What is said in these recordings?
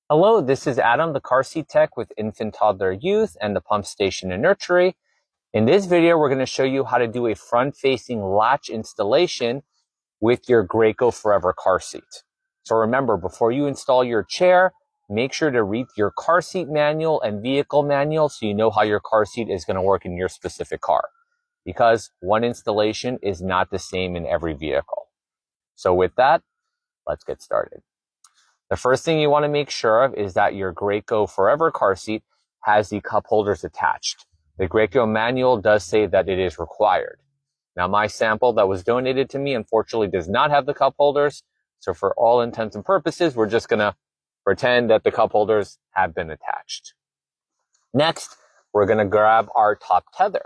Hello, this is Adam, the car seat tech with infant, toddler, youth, and the pump station and nursery. In this video, we're going to show you how to do a front-facing latch installation with your Graco 4Ever car seat. So remember, before you install your chair, make sure to read your car seat manual and vehicle manual so you know how your car seat is going to work in your specific car, because one installation is not the same in every vehicle. So with that, let's get started. The first thing you want to make sure of is that your Graco 4Ever car seat has the cup holders attached. The Graco manual does say that it is required. Now, my sample that was donated to me unfortunately does not have the cup holders. So for all intents and purposes, we're just going to pretend that the cup holders have been attached. Next, we're going to grab our top tether.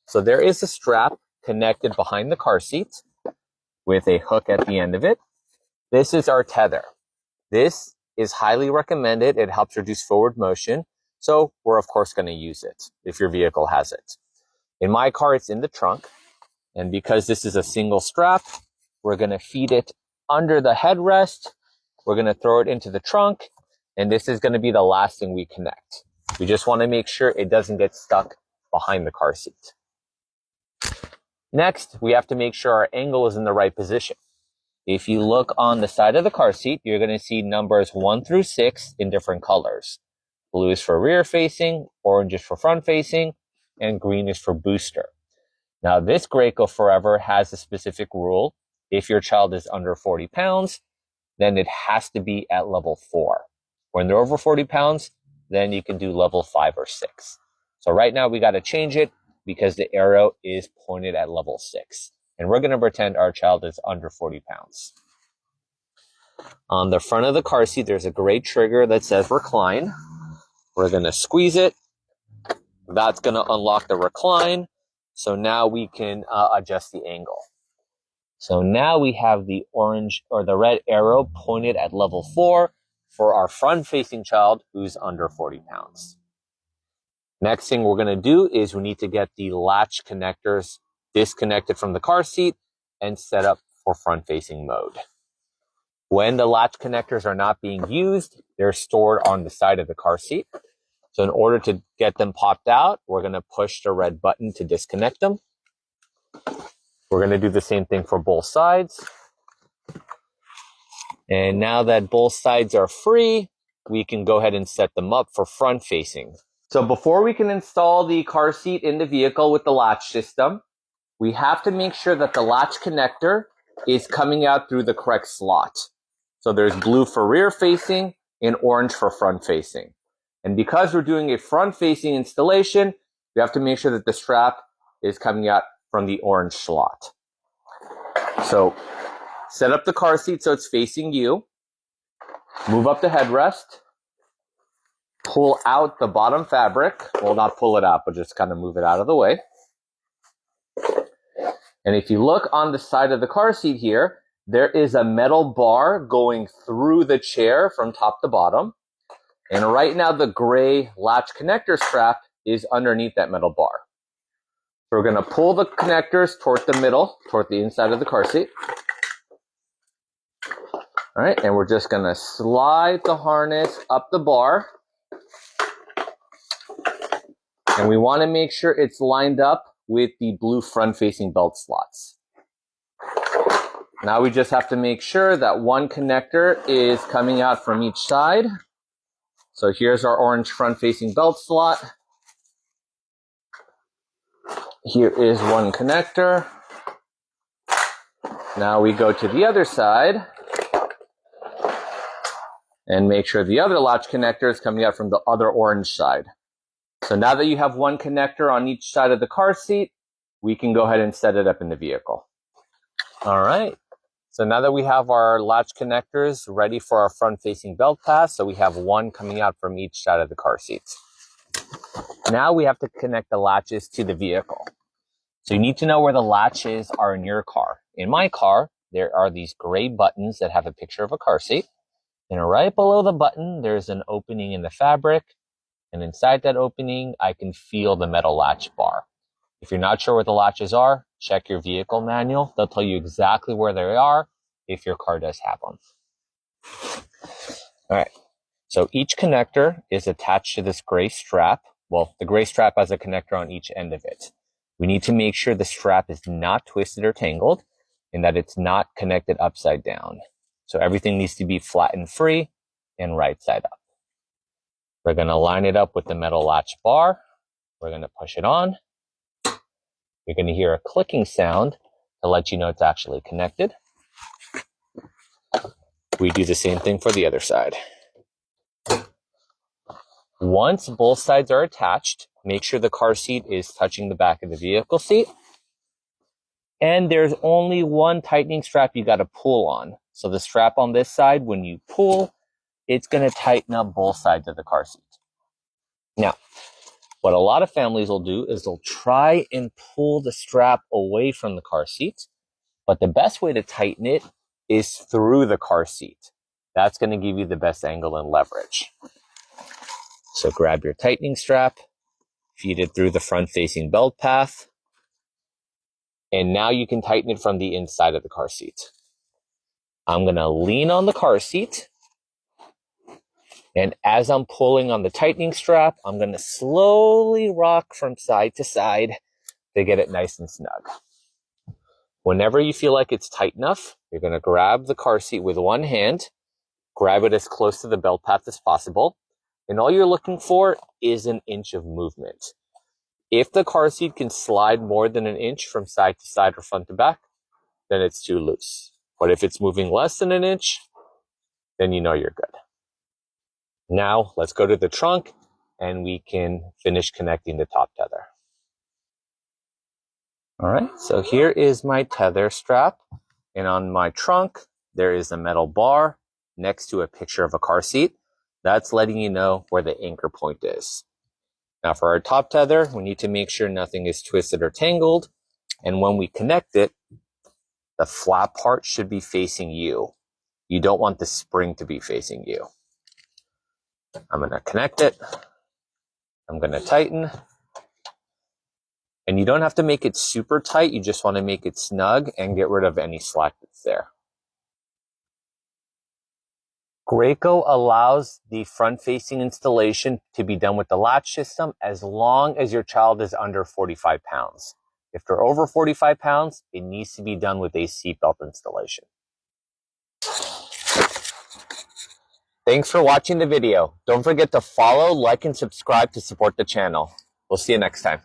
So there is a strap connected behind the car seat with a hook at the end of it. This is our tether. This is highly recommended. It helps reduce forward motion. So we're of course going to use it if your vehicle has it. In my car, it's in the trunk. And because this is a single strap, we're going to feed it under the headrest. We're going to throw it into the trunk. And this is going to be the last thing we connect. We just want to make sure it doesn't get stuck behind the car seat. Next, we have to make sure our angle is in the right position. If you look on the side of the car seat, you're going to see numbers 1 through 6 in different colors. Blue is for rear facing, orange is for front facing, and green is for booster. Now, this Graco 4Ever has a specific rule. If your child is under 40 pounds, then it has to be at level 4. When they're over 40 pounds, then you can do level 5 or 6. So right now we got to change it because the arrow is pointed at level 6. And we're going to pretend our child is under 40 pounds. On the front of the car seat, there's a gray trigger that says recline. We're going to squeeze it. That's going to unlock the recline. So now we can adjust the angle. So now we have the orange or the red arrow pointed at level 4 for our front-facing child who's under 40 pounds. Next thing we're going to do is we need to get the latch connectors disconnected from the car seat and set up for front-facing mode. When the latch connectors are not being used, they're stored on the side of the car seat. So in order to get them popped out, we're going to push the red button to disconnect them. We're going to do the same thing for both sides. And now that both sides are free, we can go ahead and set them up for front-facing. So before we can install the car seat in the vehicle with the latch system, we have to make sure that the latch connector is coming out through the correct slot. So there's blue for rear facing and orange for front facing. And because we're doing a front facing installation, we have to make sure that the strap is coming out from the orange slot. So set up the car seat so it's facing you. Move up the headrest. Pull out the bottom fabric. Well, not pull it out, but just kind of move it out of the way. And if you look on the side of the car seat here, there is a metal bar going through the chair from top to bottom. And right now the gray latch connector strap is underneath that metal bar. So we're going to pull the connectors toward the middle, toward the inside of the car seat. All right, and we're just going to slide the harness up the bar. And we want to make sure it's lined up with the blue front-facing belt slots. Now we just have to make sure that one connector is coming out from each side. So here's our orange front-facing belt slot. Here is one connector. Now we go to the other side and make sure the other latch connector is coming out from the other orange side. So now that you have one connector on each side of the car seat, we can go ahead and set it up in the vehicle. All right. So now that we have our latch connectors ready for our front-facing belt pass, so we have one coming out from each side of the car seats. Now we have to connect the latches to the vehicle. So you need to know where the latches are in your car. In my car, there are these gray buttons that have a picture of a car seat. And right below the button, there's an opening in the fabric. And inside that opening, I can feel the metal latch bar. If you're not sure where the latches are, check your vehicle manual. They'll tell you exactly where they are if your car does have them. All right. So each connector is attached to this gray strap. Well, the gray strap has a connector on each end of it. We need to make sure the strap is not twisted or tangled and that it's not connected upside down. So everything needs to be flat and free and right side up. We're going to line it up with the metal latch bar. We're going to push it on. You're going to hear a clicking sound to let you know it's actually connected. We do the same thing for the other side. Once both sides are attached, make sure the car seat is touching the back of the vehicle seat. And there's only one tightening strap you got to pull on. So the strap on this side, when you pull, it's going to tighten up both sides of the car seat. Now, what a lot of families will do is they'll try and pull the strap away from the car seat. But the best way to tighten it is through the car seat. That's going to give you the best angle and leverage. So grab your tightening strap, feed it through the front-facing belt path, and now you can tighten it from the inside of the car seat. I'm going to lean on the car seat, and as I'm pulling on the tightening strap, I'm going to slowly rock from side to side to get it nice and snug. Whenever you feel like it's tight enough, you're going to grab the car seat with one hand, grab it as close to the belt path as possible, and all you're looking for is an inch of movement. If the car seat can slide more than an inch from side to side or front to back, then it's too loose. But if it's moving less than an inch, then you know you're good. Now let's go to the trunk and we can finish connecting the top tether. All right, so here is my tether strap. And on my trunk, there is a metal bar next to a picture of a car seat. That's letting you know where the anchor point is. Now for our top tether, we need to make sure nothing is twisted or tangled. And when we connect it, the flat part should be facing you. You don't want the spring to be facing you. I'm going to connect it. I'm going to tighten. And you don't have to make it super tight. You just want to make it snug and get rid of any slack that's there. Graco allows the front-facing installation to be done with the latch system as long as your child is under 45 pounds. If they're over 45 pounds, it needs to be done with a seatbelt installation. Thanks for watching the video. Don't forget to follow, like, and subscribe to support the channel. We'll see you next time.